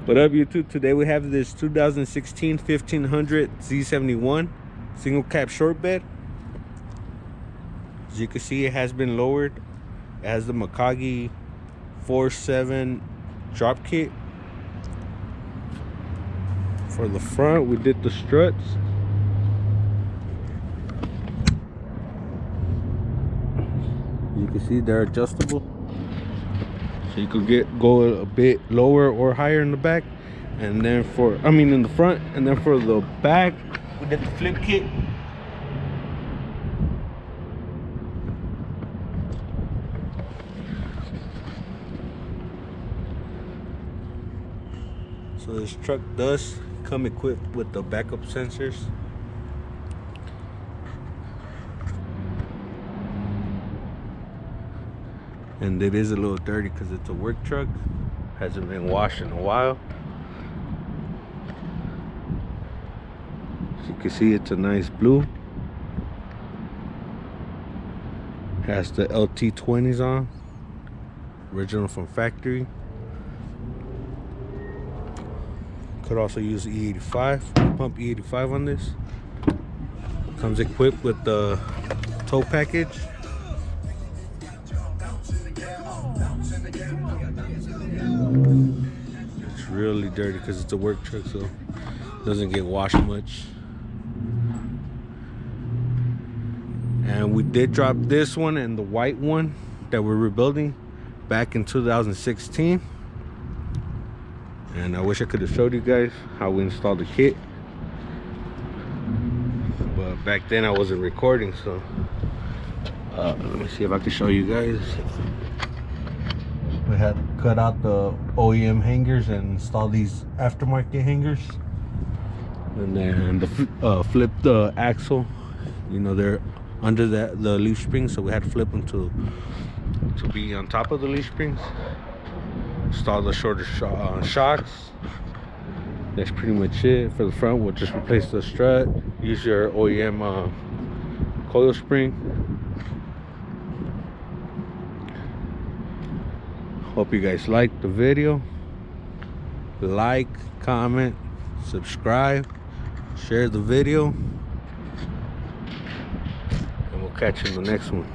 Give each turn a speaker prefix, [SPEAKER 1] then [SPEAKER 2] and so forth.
[SPEAKER 1] What up, YouTube? Today we have this 2016 1500 Z71 single cab short bed. As you can see, it has been lowered. It has the Mikage 4.7 drop kit. For the front, we did the struts. You can see they're adjustable, so you could go a bit lower or higher in the back. And then in the front, and then for the back, we did the flip kit. So this truck does come equipped with the backup sensors. And it is a little dirty because it's a work truck. Hasn't been washed in a while. As you can see, it's a nice blue. Has the LT20s on. Original from factory. Could also use E85, pump E85 on this. Comes equipped with the tow package. It's really dirty because it's a work truck, so it doesn't get washed much. And we did drop this one and the white one that we're rebuilding back in 2016. And I wish I could have showed you guys how we installed the kit, but back then I wasn't recording, so let me see if I can show you guys. We had to cut out the OEM hangers and install these aftermarket hangers, and then flip the axle. You know, they're under the leaf springs, so we had to flip them to be on top of the leaf springs. Install the shorter shocks. That's pretty much it. For the front, we'll just replace the strut, use your OEM coil spring. Hope you guys liked the video. Like, comment, subscribe, share the video, and we'll catch you in the next one.